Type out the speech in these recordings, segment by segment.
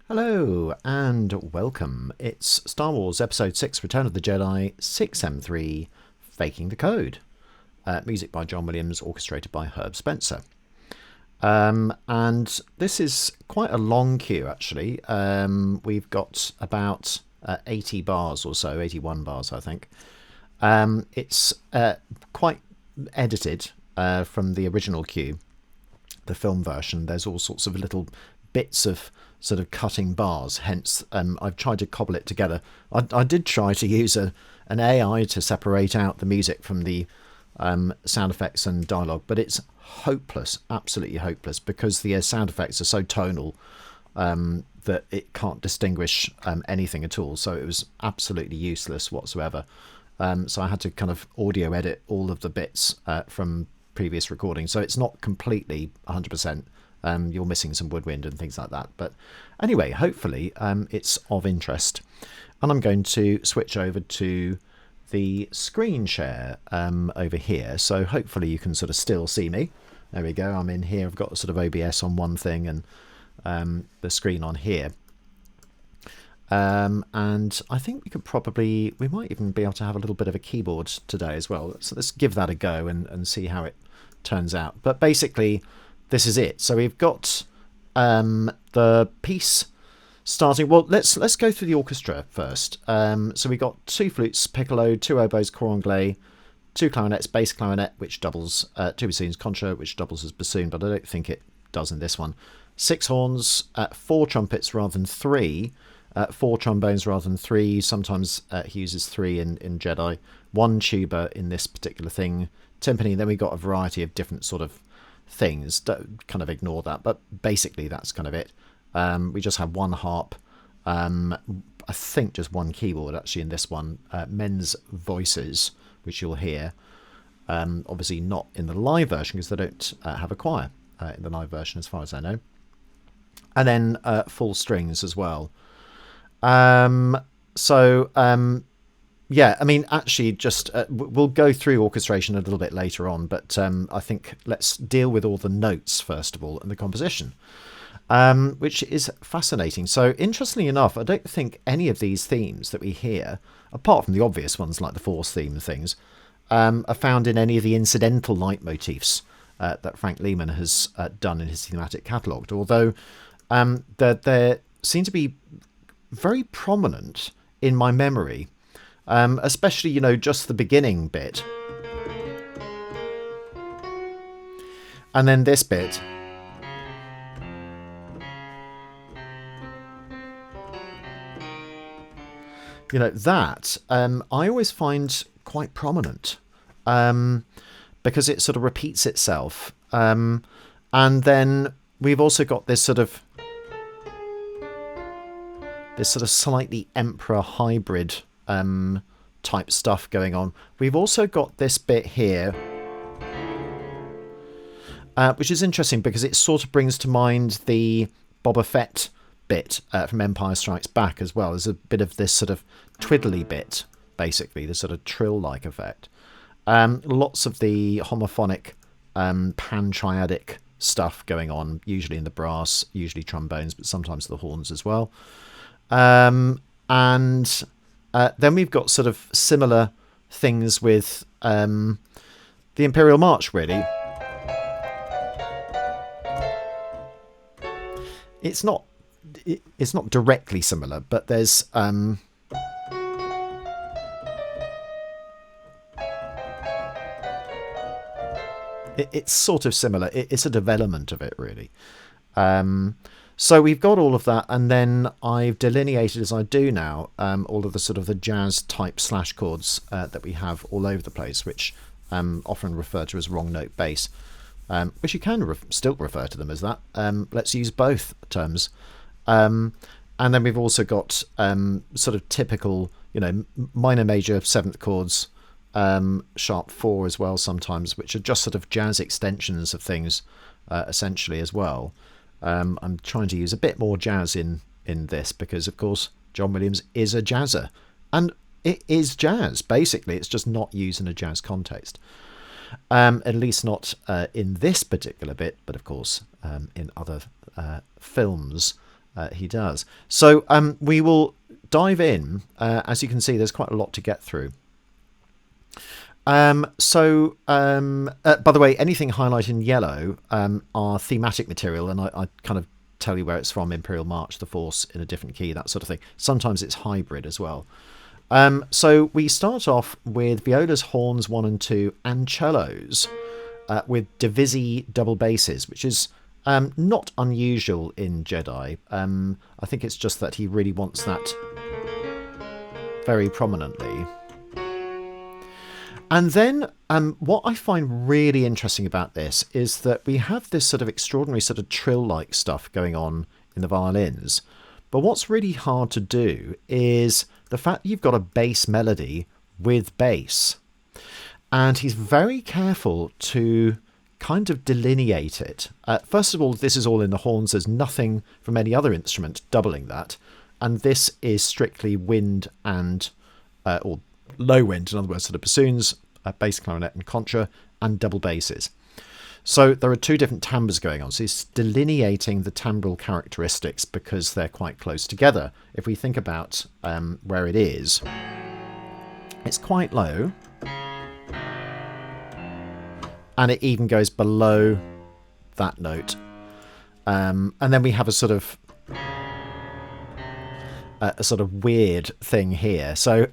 Hello and welcome. It's Star Wars Episode 6 Return of the Jedi 6M3 Faking the Code. Music by John Williams, orchestrated by Herb Spencer. And this is quite a long cue actually. We've got about 80 bars or so, 81 bars I think. It's quite edited from the original cue, the film version. There's all sorts of little bits of sort of cutting bars, hence I've tried to cobble it together. I did try to use an AI to separate out the music from the sound effects and dialogue, but it's hopeless, absolutely hopeless, because the sound effects are so tonal that it can't distinguish anything at all, so it was absolutely useless whatsoever. So I had to kind of audio edit all of the bits from previous recordings, so it's not completely 100%. You're missing some woodwind and things like that, but anyway, hopefully it's of interest. And I'm going to switch over to the screen share over here, so hopefully you can sort of still see me. There we go, I'm in here. I've got sort of OBS on one thing and the screen on here, and I think we might even be able to have a little bit of a keyboard today as well, so let's give that a go and see how it turns out. But basically this is it. So we've got the piece starting. Well, let's go through the orchestra first. So we got 2 flutes, piccolo, 2 oboes, cor anglais, 2 clarinets, bass clarinet, which doubles, 2 bassoons, contra, which doubles as bassoon, but I don't think it does in this one. 6 horns, 4 trumpets rather than 3, 4 trombones rather than 3. Sometimes he uses 3 in Jedi. 1 tuba in this particular thing. Timpani. Then we got a variety of different sort of things. Don't kind of ignore that, but basically that's kind of it. We just have 1 harp, I think just 1 keyboard actually in this one, men's voices, which you'll hear, obviously not in the live version because they don't have a choir in the live version as far as I know, and then full strings as well. Yeah, I mean, actually, just we'll go through orchestration a little bit later on, but I think let's deal with all the notes first of all and the composition, which is fascinating. So, interestingly enough, I don't think any of these themes that we hear, apart from the obvious ones like the Force theme and things, are found in any of the incidental leitmotifs that Frank Lehman has done in his thematic catalogue, although they seem to be very prominent in my memory. Especially, you know, just the beginning bit. And then this bit. You know, that I always find quite prominent because it sort of repeats itself. And then we've also got this sort of slightly Emperor hybrid type stuff going on. We've also got this bit here, which is interesting because it sort of brings to mind the Boba Fett bit from Empire Strikes Back as well. There's a bit of this sort of twiddly bit, basically, the sort of trill-like effect. Lots of the homophonic pan-triadic stuff going on, usually in the brass, usually trombones, but sometimes the horns as well. And then we've got sort of similar things with the Imperial March, really. It's not directly similar, but there's it's sort of similar. It's a development of it, really. So we've got all of that, and then I've delineated, as I do now, all of the sort of the jazz type slash chords that we have all over the place, which often referred to as wrong note bass, which you can still refer to them as that. Let's use both terms. And then we've also got sort of typical, you know, minor major 7th chords, sharp 4 as well sometimes, which are just sort of jazz extensions of things essentially as well. I'm trying to use a bit more jazz in this because, of course, John Williams is a jazzer, and it is jazz. Basically, it's just not used in a jazz context, at least not in this particular bit. But of course, in other films, he does. So we will dive in. As you can see, there's quite a lot to get through. By the way, anything highlighted in yellow are thematic material, and I kind of tell you where it's from: Imperial March, the Force in a different key, that sort of thing. Sometimes it's hybrid as well. So we start off with violas, horns 1 and 2, and cellos with divisi double basses, which is not unusual in Jedi. I think it's just that he really wants that very prominently. And then what I find really interesting about this is that we have this sort of extraordinary sort of trill-like stuff going on in the violins. But what's really hard to do is the fact that you've got a bass melody with bass. And he's very careful to kind of delineate it. First of all, this is all in the horns. There's nothing from any other instrument doubling that. And this is strictly wind and, or low wind, in other words, sort of bassoons, bass clarinet and contra, and double basses. So there are two different timbres going on. So he's delineating the timbral characteristics because they're quite close together. If we think about where it is, it's quite low. And it even goes below that note. And then we have a sort of weird thing here. So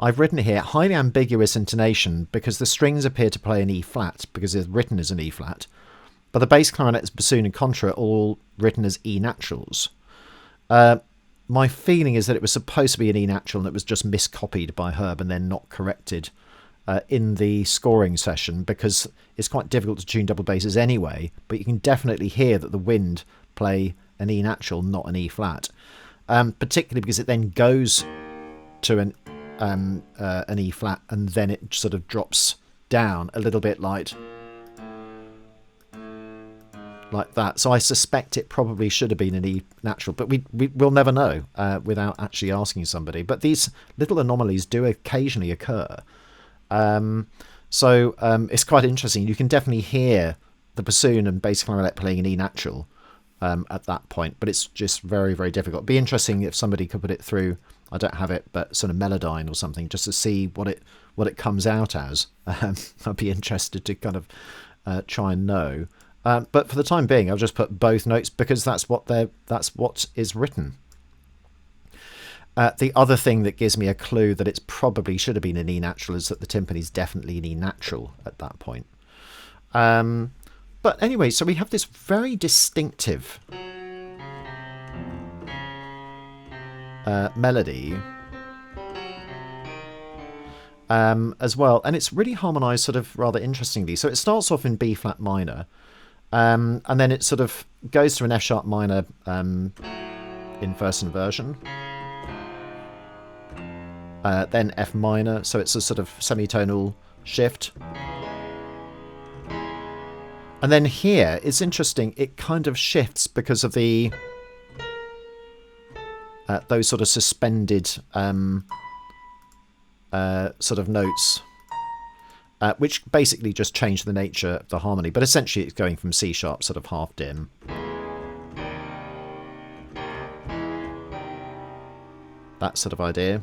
I've written here, highly ambiguous intonation because the strings appear to play an E flat because it's written as an E flat, but the bass clarinet, bassoon and contra are all written as E naturals. My feeling is that it was supposed to be an E natural and it was just miscopied by Herb and then not corrected in the scoring session because it's quite difficult to tune double basses anyway, but you can definitely hear that the wind play an E natural, not an E flat, particularly because it then goes to an E flat and then it sort of drops down a little bit like that. So I suspect it probably should have been an E natural, but we'll never know without actually asking somebody. But these little anomalies do occasionally occur. So it's quite interesting. You can definitely hear the bassoon and bass clarinet playing an E natural at that point, but it's just very, very difficult. It'd be interesting if somebody could put it through, I don't have it, but sort of Melodyne or something, just to see what it comes out as. I'd be interested to kind of try and know. But for the time being, I'll just put both notes because that's what is written. The other thing that gives me a clue that it's probably should have been an E natural is that the timpani is definitely an E natural at that point. But anyway, so we have this very distinctive melody as well, and it's really harmonized sort of rather interestingly. So it starts off in B flat minor, and then it sort of goes to an F sharp minor in first inversion, then F minor, so it's a sort of semitonal shift. And then here, it's interesting, it kind of shifts because of the those sort of suspended sort of notes, which basically just change the nature of the harmony. But essentially it's going from C sharp sort of half dim. That sort of idea.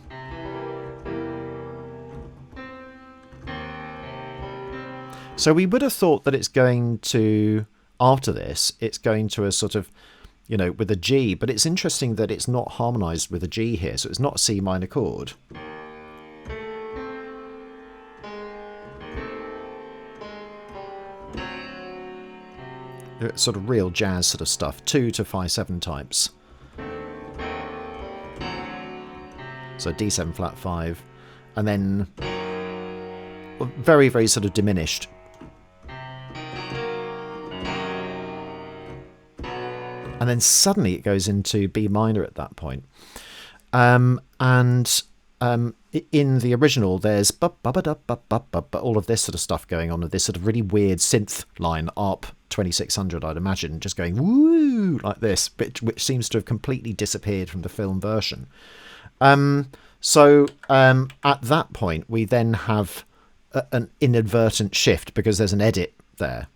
So we would have thought that it's going to, after this, it's going to a sort of, you know, with a G, but it's interesting that it's not harmonized with a G here, so it's not a C minor chord. It's sort of real jazz sort of stuff, 2 to 5/7 types. So D7 flat 5, and then very, very sort of diminished. And then suddenly it goes into B minor at that point. In the original, there's all of this sort of stuff going on, with this sort of really weird synth line, ARP 2600, I'd imagine, just going woo like this, which seems to have completely disappeared from the film version. So at that point, we then have an inadvertent shift because there's an edit there.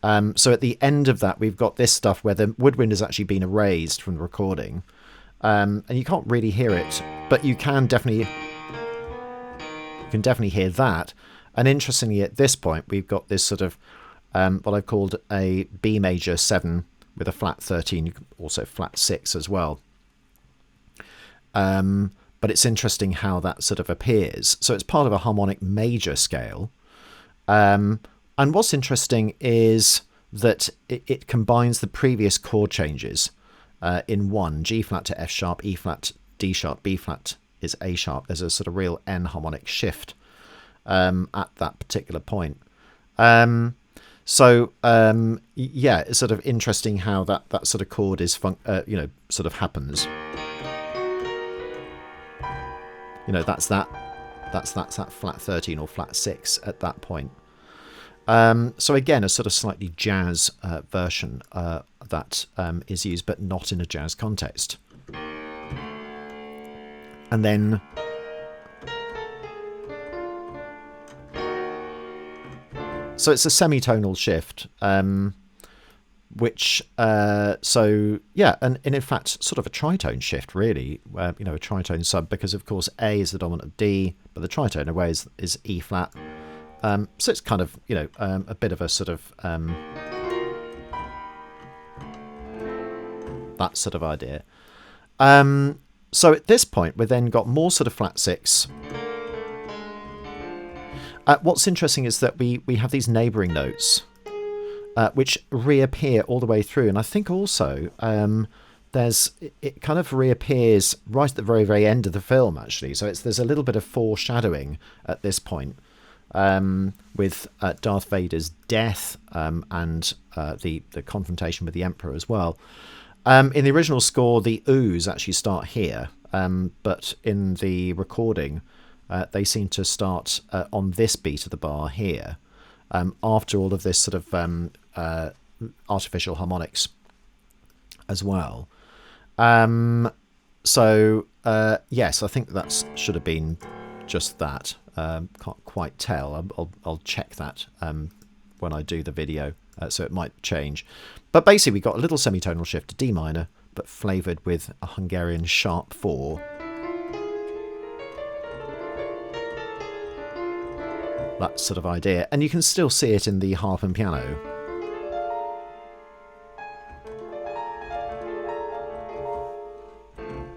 So at the end of that, we've got this stuff where the woodwind has actually been erased from the recording. And you can't really hear it, but you can definitely hear that. And interestingly, at this point, we've got this sort of what I've called a B major 7 with a flat 13, also flat 6 as well. But it's interesting how that sort of appears. So it's part of a harmonic major scale. And what's interesting is that it combines the previous chord changes in one: G flat to F sharp, E flat, D sharp, B flat is A sharp. There's a sort of real N harmonic shift at that particular point. Yeah, it's sort of interesting how that sort of chord is sort of happens. You know, that's that flat 13 or flat 6 at that point. So again, a sort of slightly jazz version that is used, but not in a jazz context. And then so it's a semitonal shift, which so yeah, and in fact sort of a tritone shift really, a tritone sub, because of course A is the dominant of D, but the tritone away is E flat. So it's kind of a bit of a sort of that sort of idea. So at this point we've then got more sort of flat 6. What's interesting is that we have these neighbouring notes which reappear all the way through, and I think also it kind of reappears right at the very, very end of the film actually. So there's a little bit of foreshadowing at this point with Darth Vader's death and the confrontation with the Emperor as well. In the original score, the oohs actually start here, but in the recording, they seem to start on this beat of the bar here, after all of this sort of artificial harmonics as well. Yes, I think that should have been just that. Can't quite tell. I'll check that when I do the video, so it might change. But basically, we got a little semitonal shift to D minor, but flavoured with a Hungarian sharp 4. That sort of idea, and you can still see it in the harp and piano.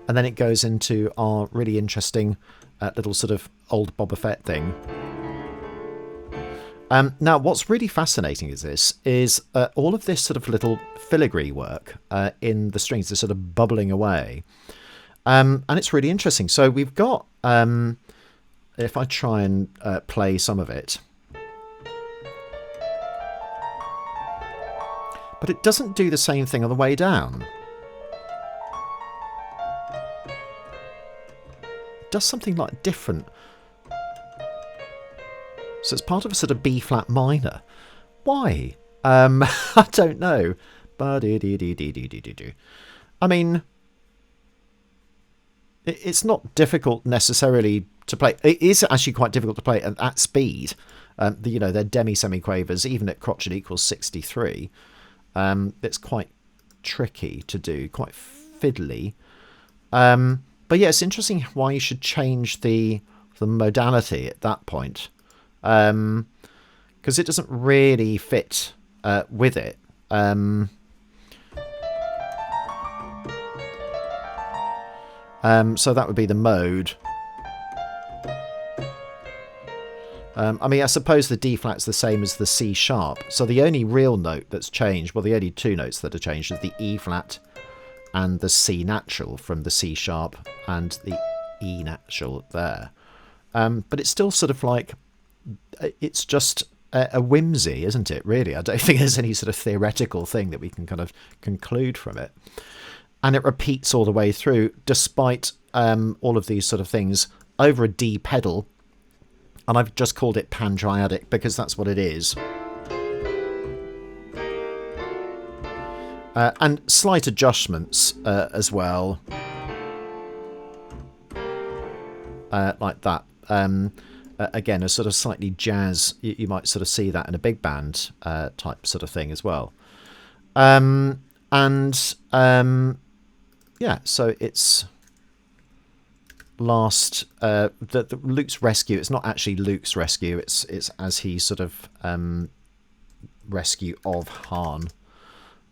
And then it goes into our really interesting little sort of old Boba Fett thing. Now, what's really fascinating is all of this sort of little filigree work in the strings is sort of bubbling away. And it's really interesting. So we've got, if I try and play some of it, but it doesn't do the same thing on the way down. It does something like different. So it's part of a sort of B flat minor. Why? I don't know. I mean, it's not difficult necessarily to play. It is actually quite difficult to play at speed. They're demi-semiquavers, even at crotchet equals 63. It's quite tricky to do, quite fiddly. But yeah, it's interesting why you should change the modality at that point. Because it doesn't really fit with it. So that would be the mode. I mean, I suppose the D flat's the same as the C sharp. So the only real note that's changed, well, the only two notes that are changed is the E flat and the C natural from the C sharp and the E natural there. But it's still sort of like, it's just a whimsy, isn't it, really? I don't think there's any sort of theoretical thing that we can kind of conclude from it. And it repeats all the way through, despite all of these sort of things, over a D pedal. And I've just called it pan-triadic because that's what it is. And slight adjustments as well. Like that. again, a sort of slightly jazz. You might sort of see that in a big band type sort of thing as well. Yeah, so it's last the Luke's rescue. It's not actually Luke's rescue. It's as he sort of rescue of Han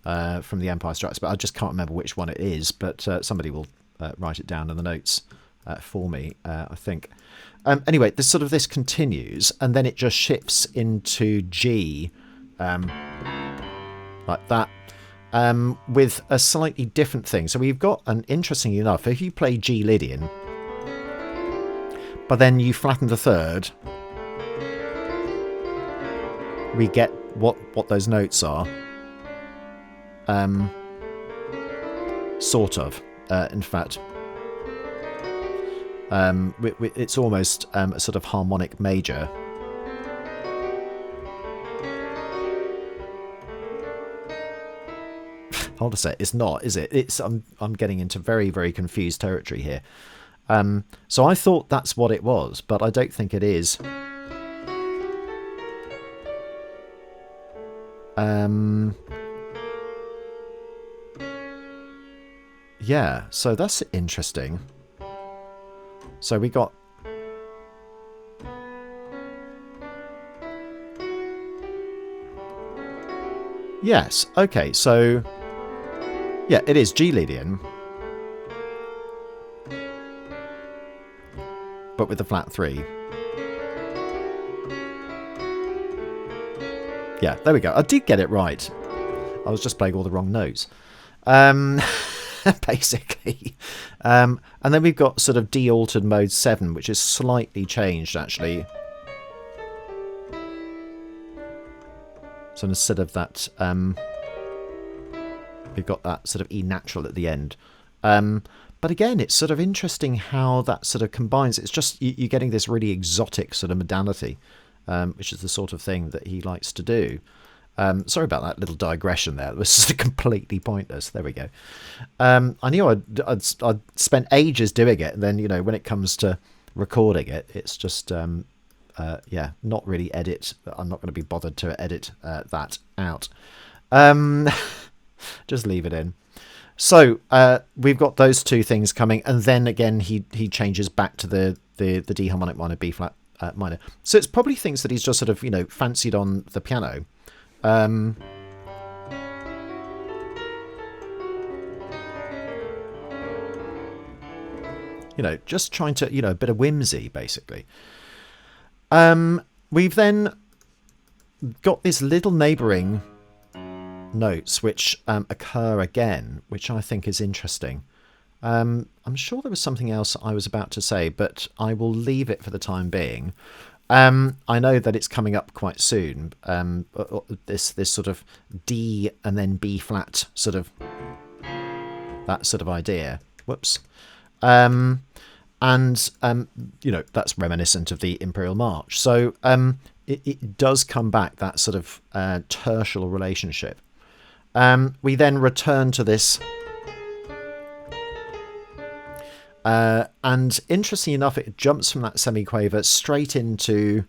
from the Empire Strikes. But I just can't remember which one it is. But somebody will write it down in the notes for me, I think. Anyway, this continues, and then it just shifts into G, like that, with a slightly different thing. So we've got, interestingly enough, if you play G Lydian, but then you flatten the third, we get what those notes are. Sort of, in fact. It's almost a sort of harmonic major. Hold a sec, it's not, is it? I'm getting into very, very confused territory here. So I thought that's what it was, but I don't think it is. Yeah, so that's interesting. So we got... Yes, okay, so... Yeah, it is G Lydian. But with the flat 3. Yeah, there we go. I did get it right. I was just playing all the wrong notes. Basically. And then we've got sort of de-altered mode 7, which is slightly changed, actually. So instead of that, we've got that sort of E natural at the end. But again, it's sort of interesting how that sort of combines. It's just you're getting this really exotic sort of modality, which is the sort of thing that he likes to do. Sorry about that little digression there. It was sort of completely pointless. There we go. I knew I'd spent ages doing it, and then, you know, when it comes to recording it, it's just, yeah, not really edit. I'm not going to be bothered to edit that out. Just leave it in. So we've got those two things coming, and then again he changes back to the D harmonic minor, B flat minor. So it's probably things that he's just sort of, you know, fancied on the piano. You know, just trying to, you know, a bit of whimsy, basically. We've then got this little neighbouring notes which occur again, which I think is interesting. I'm sure there was something else I was about to say, but I will leave it for the time being. I know that it's coming up quite soon. This sort of D and then B flat sort of, that sort of idea. Whoops. You know, that's reminiscent of the Imperial March. So it does come back, that sort of tertial relationship. We then return to this. And interestingly enough, it jumps from that semiquaver straight into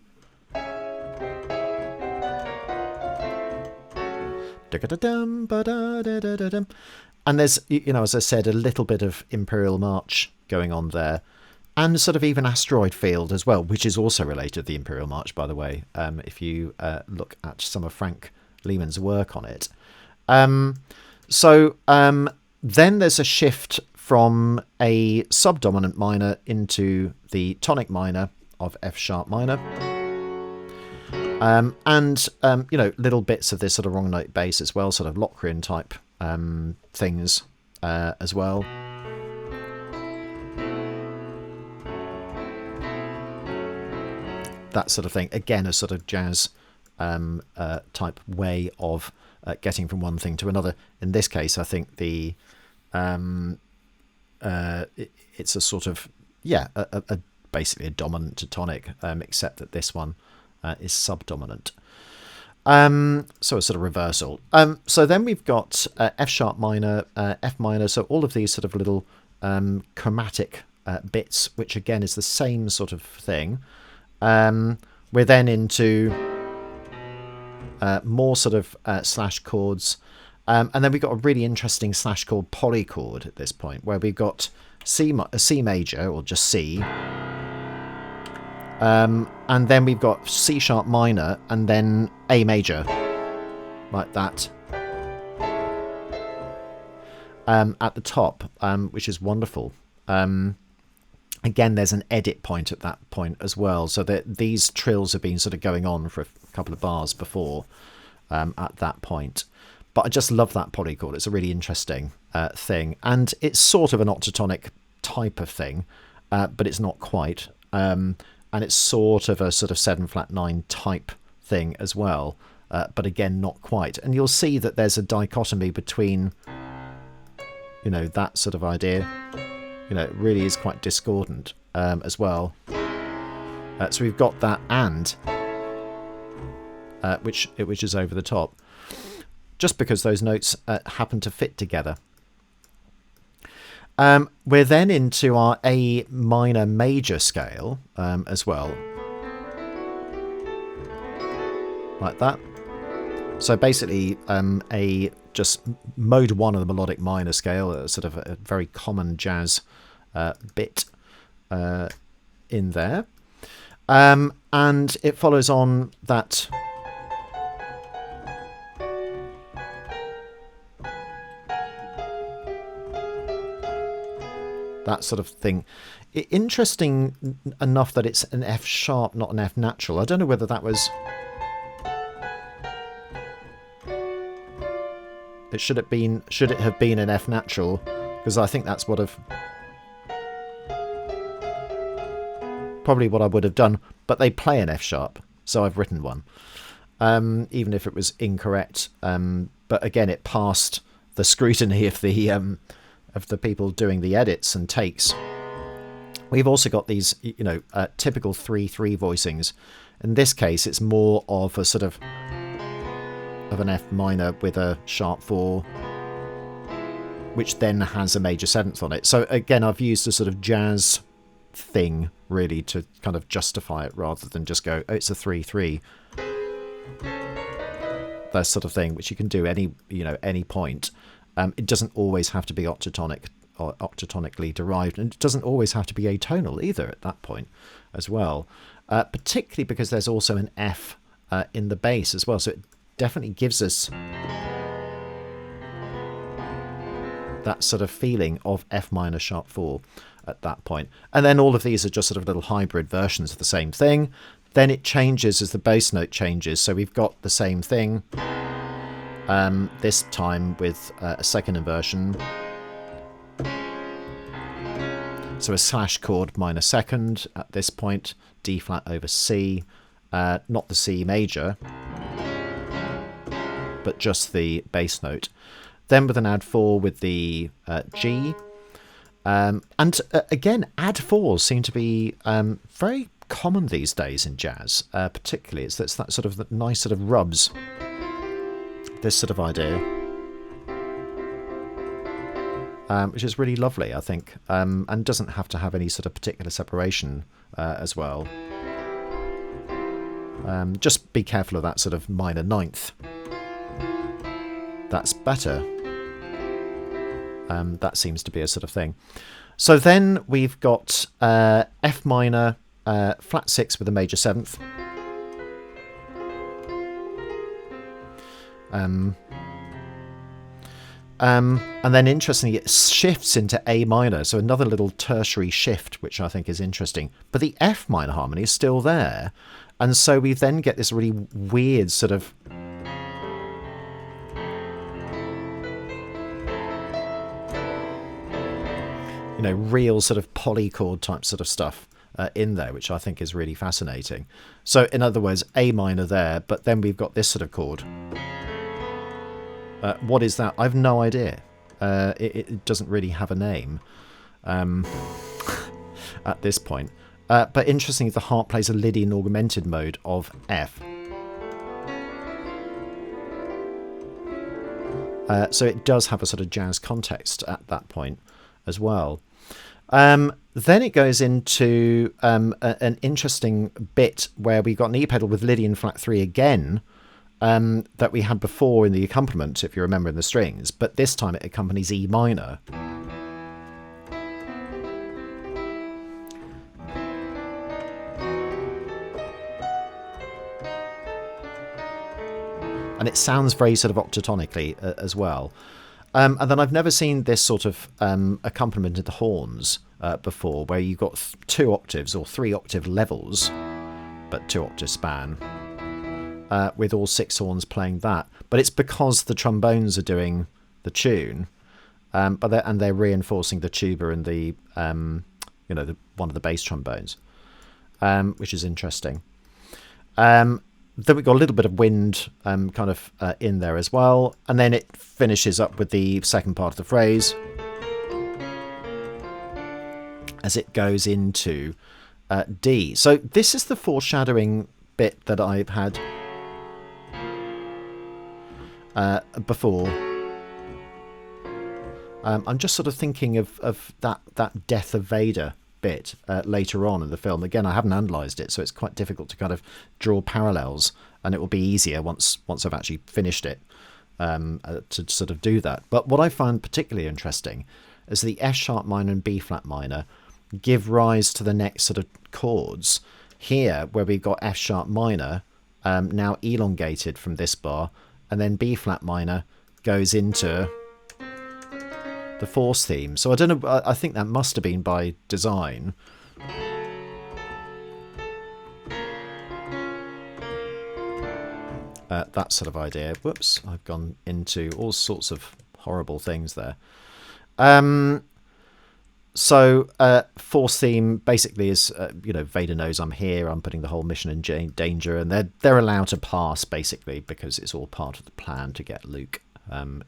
and there's, you know, as I said, a little bit of Imperial March going on there, and sort of even Asteroid Field as well, which is also related to the Imperial March, by the way, if you look at some of Frank Lehman's work on it. Then there's a shift from a subdominant minor into the tonic minor of F sharp minor. You know, little bits of this sort of wrong note bass as well, sort of Locrian type things as well. That sort of thing. Again, a sort of jazz type way of getting from one thing to another. In this case, I think the it's a sort of, yeah, basically a dominant to tonic, except that this one is subdominant. So a sort of reversal. So then we've got F sharp minor, F minor. So all of these sort of little chromatic bits, which again is the same sort of thing. We're then into more sort of slash chords. And then we've got a really interesting slash chord polychord at this point, where we've got a C major, or just C. And then we've got C sharp minor, and then A major, like that. At the top, which is wonderful. Again, there's an edit point at that point as well, so that these trills have been sort of going on for a couple of bars before at that point. But I just love that polychord. It's a really interesting thing, and it's sort of an octatonic type of thing, but it's not quite. And it's sort of a sort of 7 flat 9 type thing as well, but again, not quite. And you'll see that there's a dichotomy between, you know, that sort of idea. You know, it really is quite discordant as well. So we've got that and, which is over the top, just because those notes happen to fit together. We're then into our A minor major scale as well, like that. So basically a just mode 1 of the melodic minor scale, sort of a very common jazz bit in there, and it follows on that sort of thing. Interesting enough that it's an F sharp, not an F natural. I don't know whether that was... Should it have been an F natural? Because I think that's probably what I would have done. But they play an F sharp, so I've written one, even if it was incorrect. But again, it passed the scrutiny of the people doing the edits and takes. We've also got these, you know, typical 3/3 voicings. In this case, it's more of a sort of an F minor with a sharp 4, which then has a major 7th on it. So again, I've used a sort of jazz thing really to kind of justify it, rather than just go, oh, it's a 3/3. That sort of thing, which you can do any point. It doesn't always have to be octatonic or octatonically derived, and it doesn't always have to be atonal either at that point as well, particularly because there's also an F in the bass as well, so it definitely gives us that sort of feeling of F minor sharp 4 at that point. And then all of these are just sort of little hybrid versions of the same thing. Then it changes as the bass note changes, so we've got the same thing, this time with a second inversion. So a slash chord minor second at this point, D flat over C, not the C major, but just the bass note. Then with an add 4 with the G. And again, add 4s seem to be very common these days in jazz, particularly. It's that sort of nice sort of rubs, this sort of idea, which is really lovely, I think, and doesn't have to have any sort of particular separation as well. Just be careful of that sort of minor 9th. That's better. That seems to be a sort of thing. So then we've got F minor flat 6 with a major 7th. And then interestingly, it shifts into A minor, so another little tertiary shift, which I think is interesting. But the F minor harmony is still there, and so we then get this really weird sort of real sort of polychord type sort of stuff in there, which I think is really fascinating. So in other words, A minor there, but then we've got this sort of chord. What is that? I've no idea. It doesn't really have a name at this point. But interestingly, the harp plays a Lydian augmented mode of F. So it does have a sort of jazz context at that point as well. Then it goes into an interesting bit where we've got an E pedal with Lydian flat 3 again, that we had before in the accompaniment, if you remember, in the strings, but this time it accompanies E minor. And it sounds very sort of octatonically as well. And then I've never seen this sort of accompaniment of the horns before, where you've got 2 octaves or 3 octave levels, but 2 octave span, with all 6 horns playing that. But it's because the trombones are doing the tune, but they're reinforcing the tuba and the one of the bass trombones, which is interesting. Then we've got a little bit of wind kind of in there as well. And then it finishes up with the second part of the phrase as it goes into D. So this is the foreshadowing bit that I've had before. I'm just sort of thinking of that Death of Vader bit later on in the film. Again, I haven't analysed it, so it's quite difficult to kind of draw parallels, and it will be easier once I've actually finished it to sort of do that. But what I find particularly interesting is the F sharp minor and B flat minor give rise to the next sort of chords here, where we've got F sharp minor now elongated from this bar, and then B flat minor goes into the force theme. So I don't know, I think that must have been by design. That sort of idea. Whoops, I've gone into all sorts of horrible things there. So force theme basically is, Vader knows I'm here, I'm putting the whole mission in danger, and they're allowed to pass basically because it's all part of the plan to get Luke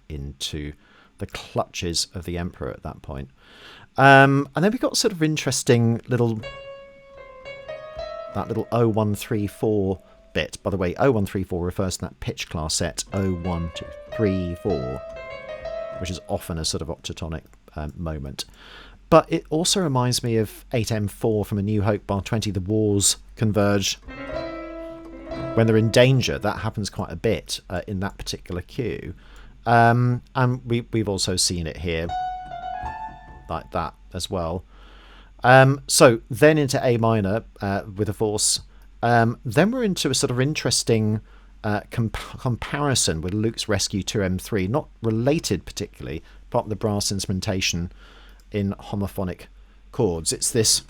into the clutches of the Emperor at that point. And then we got sort of interesting that little 0134 bit. By the way, 0134 refers to that pitch class set 01, 2, 3, 4, which is often a sort of octatonic moment. But it also reminds me of 8M4 from A New Hope, bar 20, the wars converge. When they're in danger, that happens quite a bit in that particular cue. And we've also seen it here like that as well. So then into A minor with a force. Then we're into a sort of interesting comparison with Luke's Rescue 2M3, not related particularly, apart from the brass instrumentation in homophonic chords. It's this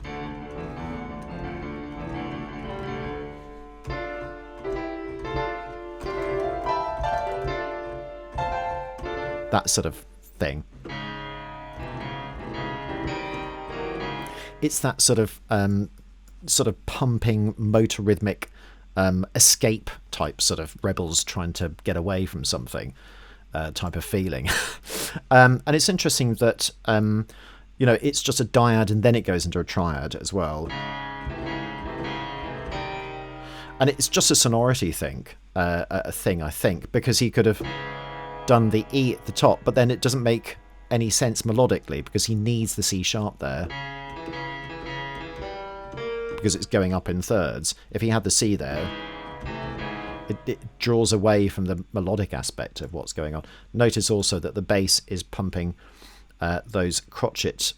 that sort of thing. It's that sort of pumping motor rhythmic escape type sort of rebels trying to get away from something type of feeling. And it's interesting that it's just a dyad and then it goes into a triad as well. And it's just a sonority thing, I think, because he could have done the E at the top, but then it doesn't make any sense melodically because he needs the C sharp there because it's going up in thirds. If he had the C there, it draws away from the melodic aspect of what's going on. Notice also that the bass is pumping those crotchet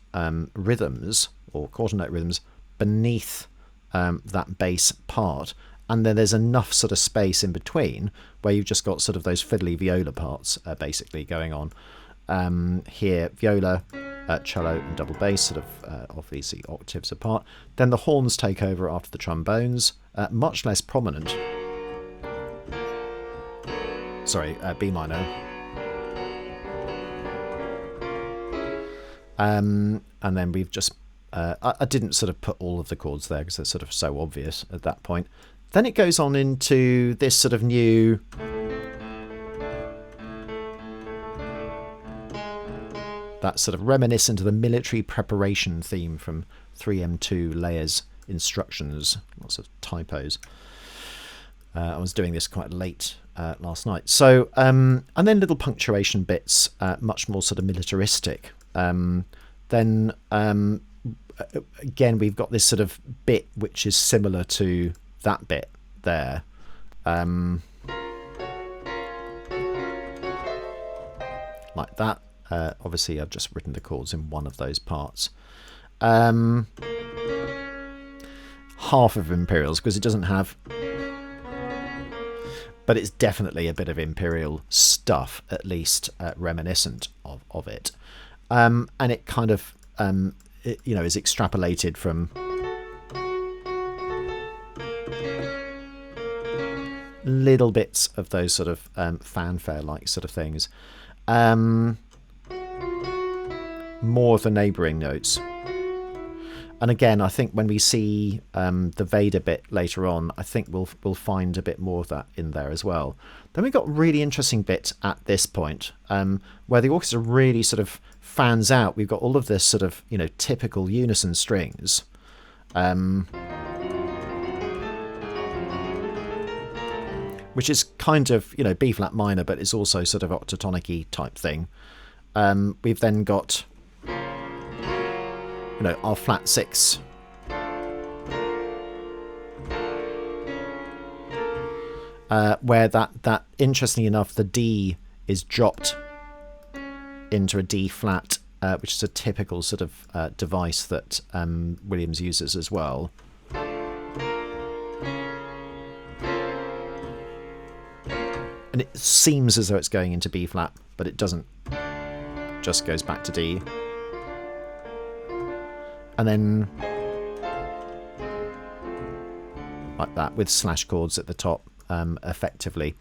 rhythms or quarter note rhythms beneath that bass part, and then there's enough sort of space in between where you've just got sort of those fiddly viola parts basically going on. Here, viola, cello and double bass sort of obviously octaves apart. Then the horns take over after the trombones, much less prominent. Sorry, B minor. And then we've just I didn't sort of put all of the chords there because they're sort of so obvious at that point. Then it goes on into this sort of new that sort of reminiscent of the military preparation theme from 3M2 Layer's instructions. Lots of typos. I was doing this quite late last night. So, and then little punctuation bits, much more sort of militaristic. Then again, we've got this sort of bit which is similar to that bit there. Like that. Obviously, I've just written the chords in one of those parts. Half of Imperials, because it doesn't have... But it's definitely a bit of Imperial stuff, at least reminiscent of it. And it kind of, you know, is extrapolated from little bits of those sort of fanfare-like sort of things. More of the neighbouring notes. And again, I think when we see the Vader bit later on, I think we'll find a bit more of that in there as well. Then we've got a really interesting bit at this point, where the orchestra really sort of fans out. We've got all of this sort of, you know, typical unison strings. Which is kind of, you know, B flat minor, but it's also sort of octatonic-y type thing. We've then got, you know, our flat 6. Where that interestingly enough, the D is dropped into a D flat, which is a typical sort of device that Williams uses as well. And it seems as though it's going into B flat, but it doesn't. Just goes back to D. And then like that with slash chords at the top, effectively.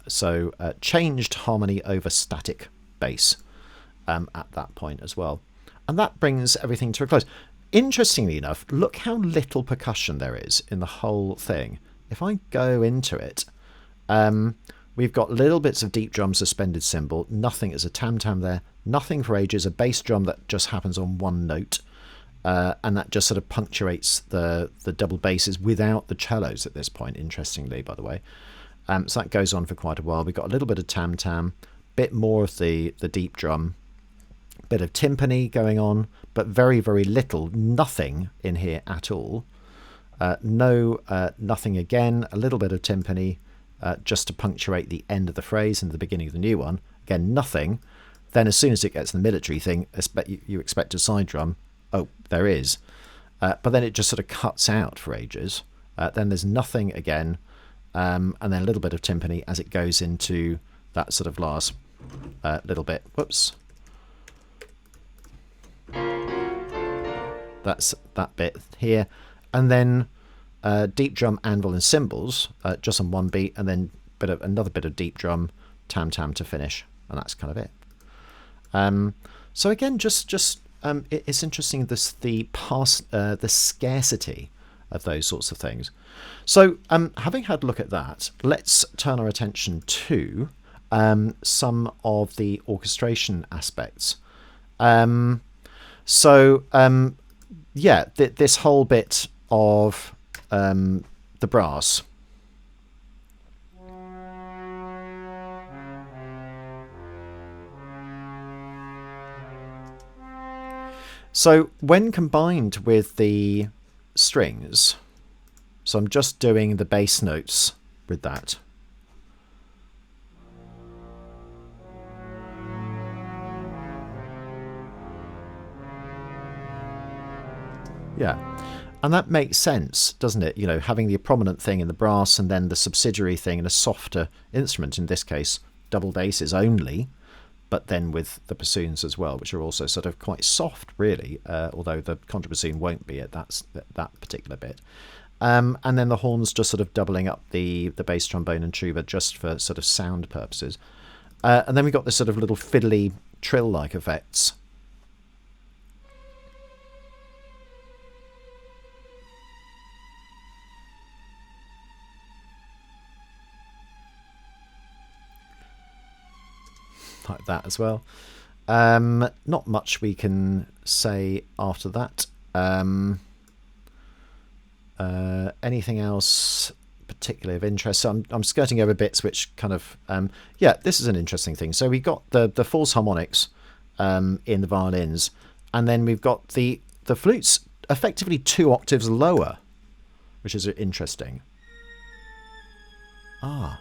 So changed harmony over static bass at that point as well. And that brings everything to a close. Interestingly enough, look how little percussion there is in the whole thing. If I go into it, we've got little bits of deep drum, suspended cymbal, nothing as a tam-tam there, nothing for ages, a bass drum that just happens on one note, and that just sort of punctuates the double basses without the cellos at this point, interestingly, by the way. So that goes on for quite a while. We've got a little bit of tam-tam, bit more of the deep drum, bit of timpani going on, but very, very little, nothing in here at all. Nothing again, a little bit of timpani, just to punctuate the end of the phrase and the beginning of the new one. Again, nothing. Then as soon as it gets the military thing, you expect a side drum. Oh, there is. But then it just sort of cuts out for ages. Then there's nothing again. And then a little bit of timpani as it goes into that sort of last little bit. Whoops. That's that bit here. And then deep drum, anvil and cymbals just on one beat, and then another bit of deep drum, tam-tam to finish. And that's kind of it. So again, it's interesting the scarcity of those sorts of things. So having had a look at that, let's turn our attention to some of the orchestration aspects. Yeah, this whole bit of the brass. So when combined with the strings, so I'm just doing the bass notes with that. Yeah, and that makes sense, doesn't it? You know, having the prominent thing in the brass and then the subsidiary thing in a softer instrument, in this case, double basses only, but then with the bassoons as well, which are also sort of quite soft, really, although the contrabassoon won't be at that particular bit. And then the horns just sort of doubling up the bass trombone and tuba just for sort of sound purposes. And then we've got this sort of little fiddly trill-like effects. Like that as well. Not much we can say after that. Anything else particularly of interest? So I'm skirting over bits which kind of yeah, this is an interesting thing. So we got the false harmonics in the violins, and then we've got the the flute's effectively 2 octaves lower, which is interesting. Ah.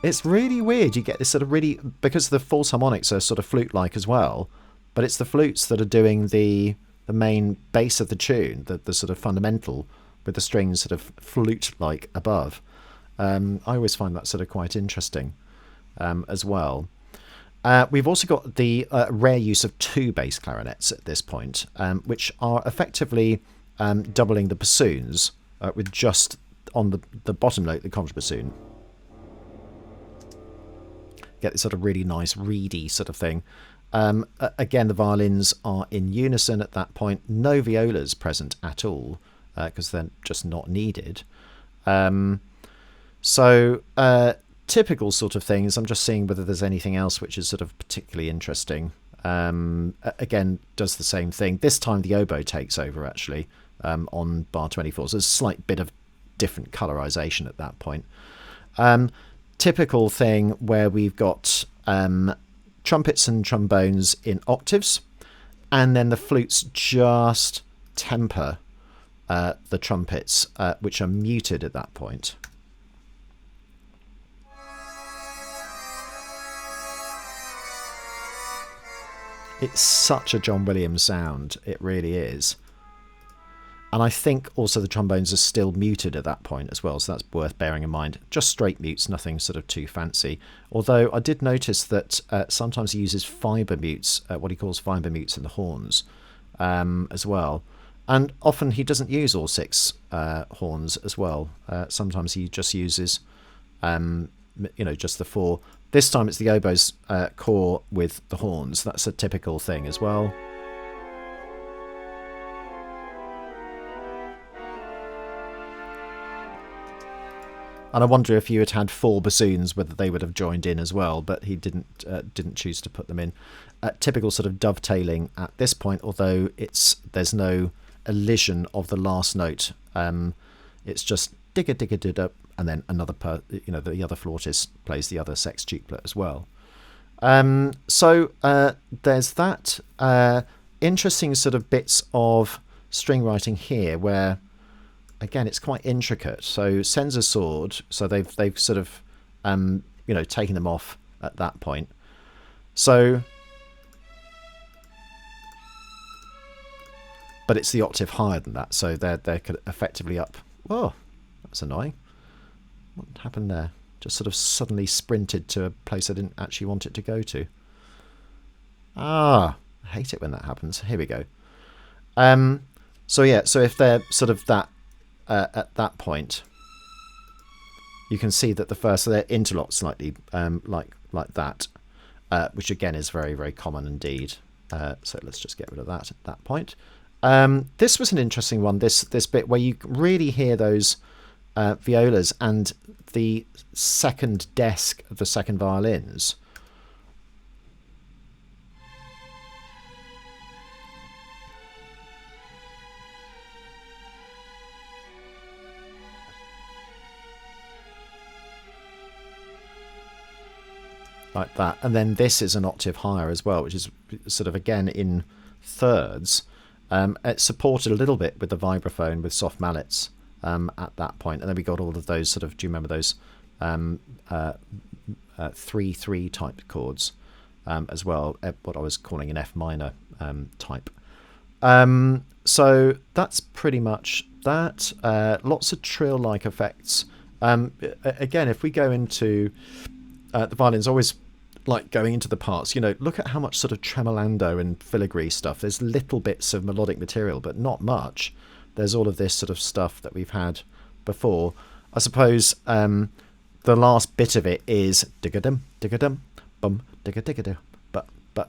It's really weird. You get this sort of really, because the false harmonics are sort of flute-like as well, but it's the flutes that are doing the main bass of the tune, the sort of fundamental, with the strings sort of flute-like above. I always find that sort of quite interesting as well. We've also got the rare use of 2 bass clarinets at this point, which are effectively doubling the bassoons with just on the bottom note, the contrabassoon. Get this sort of really nice reedy sort of thing. Again, the violins are in unison at that point. No violas present at all because they're just not needed. Typical sort of things. I'm just seeing whether there's anything else which is sort of particularly interesting. Again, does the same thing. This time the oboe takes over actually on bar 24. So there's a slight bit of different colorization at that point. Typical thing where we've got trumpets and trombones in octaves, and then the flutes just temper the trumpets, which are muted at that point. It's such a John Williams sound, it really is. And I think also the trombones are still muted at that point as well, so that's worth bearing in mind. Just straight mutes, nothing sort of too fancy. Although I did notice that sometimes he uses fibre mutes, what he calls fibre mutes in the horns as well. And often he doesn't use all 6 horns as well. Sometimes he just uses, just the 4. This time it's the oboe's core with the horns. That's a typical thing as well. And I wonder if you had 4 bassoons, whether they would have joined in as well, but he didn't choose to put them in. Typical sort of dovetailing at this point, although there's no elision of the last note. It's just digga digga digga, and then another the other flautist plays the other sextuplet as well. There's that interesting sort of bits of string writing here where, again, it's quite intricate. So Senza sword, so they've sort of taken them off at that point. So, but it's the octave higher than that, so they're effectively up. Whoa, that's annoying. What happened there? Just sort of suddenly sprinted to a place I didn't actually want it to go to. I hate it when that happens. Here we go. So if they're sort of that at that point, you can see that they're interlocked slightly, like that, which again is very, very common indeed. So let's just get rid of that at that point. This was an interesting one. This bit where you really hear those violas and the second desk of the second violins. Like that, and then this is an octave higher as well, which is sort of again in thirds. It's supported a little bit with the vibraphone with soft mallets at that point, and then we got all of those sort of, do you remember those 3/3 type chords as well, what I was calling an F minor type. So that's pretty much that. Lots of trill like effects. Again, if we go into the violins, always like going into the parts, look at how much sort of tremolando and filigree stuff. There's little bits of melodic material, but not much. There's all of this sort of stuff that we've had before. I suppose the last bit of it is digga-dum, digga-dum, bum, digga-digga-dum. But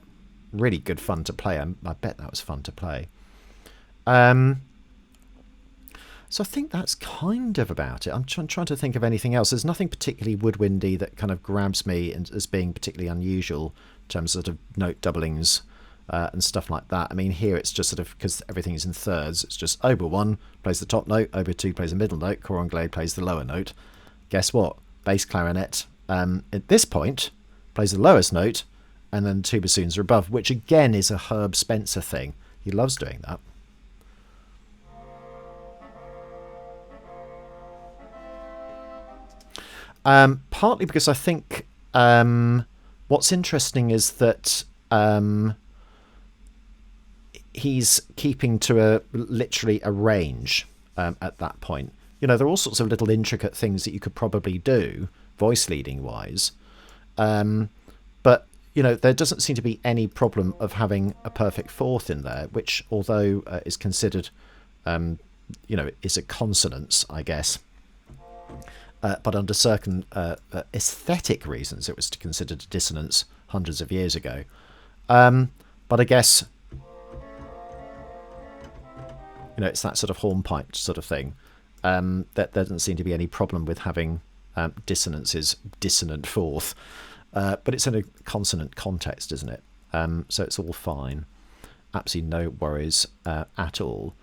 really good fun to play. I bet that was fun to play. So I think that's kind of about it. I'm trying to think of anything else. There's nothing particularly woodwindy that kind of grabs me as being particularly unusual in terms of, note doublings and stuff like that. I mean, here it's just sort of, because everything is in thirds, it's just oboe 1 plays the top note, oboe 2 plays the middle note, cor anglais plays the lower note. Guess what? Bass clarinet at this point plays the lowest note and then two bassoons are above, which again is a Herb Spencer thing. He loves doing that. Partly because I think what's interesting is that he's keeping to literally a range at that point. You know, there are all sorts of little intricate things that you could probably do voice leading wise, but you know, there doesn't seem to be any problem of having a perfect fourth in there, which although is considered you know, is a consonance, I guess, but under certain aesthetic reasons it was considered a dissonance hundreds of years ago. But I guess, you know, it's that sort of hornpipe sort of thing, that there doesn't seem to be any problem with having dissonances, dissonant fourth, but it's in a consonant context, isn't it? So it's all fine. Absolutely no worries at all.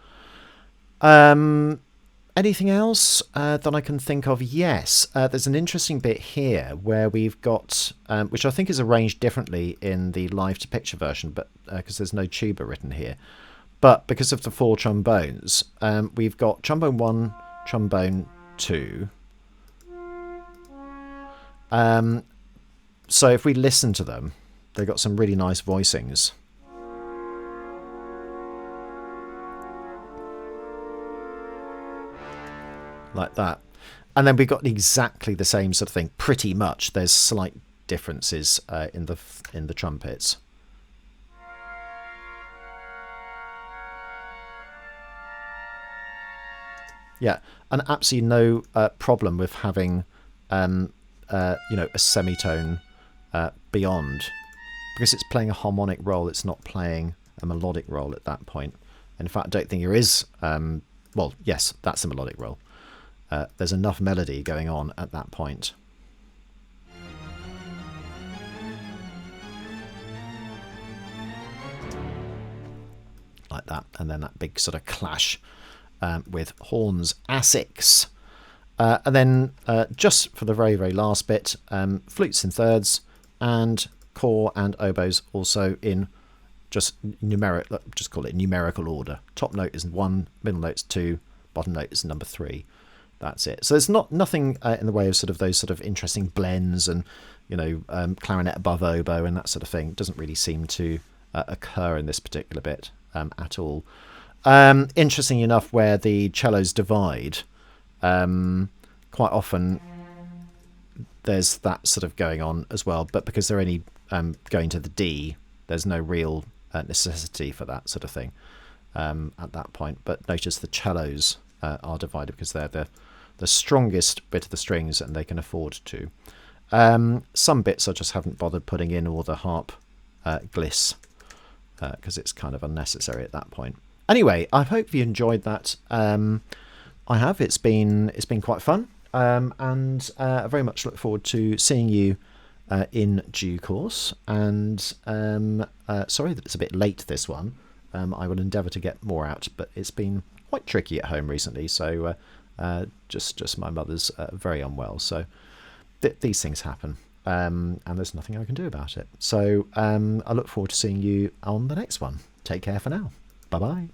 Anything else that I can think of? Yes, there's an interesting bit here where we've got, which I think is arranged differently in the live to picture version, but because there's no tuba written here. But because of the four trombones, we've got trombone 1, trombone 2. So if we listen to them, they've got some really nice voicings. Like that. And then we've got exactly the same sort of thing, pretty much. There's slight differences in the trumpets. Yeah, and absolutely no problem with having you know, a semitone beyond, because it's playing a harmonic role. It's not playing a melodic role at that point. And in fact, I don't think there is. Well, yes, that's a melodic role. There's enough melody going on at that point. Like that, and then that big sort of clash with horns, Asics. And then just for the very, very last bit, flutes in thirds, and cor and oboes also in just numeric, just call it numerical order. Top note is 1, middle note is 2, bottom note is number 3. That's it. So there's nothing in the way of sort of those sort of interesting blends and, you know, clarinet above oboe and that sort of thing. It doesn't really seem to occur in this particular bit at all. Interesting enough, where the cellos divide, quite often there's that sort of going on as well, but because they're only going to the D, there's no real necessity for that sort of thing at that point. But notice the cellos are divided because they're the strongest bit of the strings and they can afford to. Some bits I just haven't bothered putting in, or the harp gliss, because it's kind of unnecessary at that point. Anyway, I hope you enjoyed that. I have. It's been quite fun, and I very much look forward to seeing you in due course. And sorry that it's a bit late, this one. I will endeavour to get more out, but it's been quite tricky at home recently. So just my mother's very unwell. So these things happen, and there's nothing I can do about it. So I look forward to seeing you on the next one. Take care for now. Bye bye.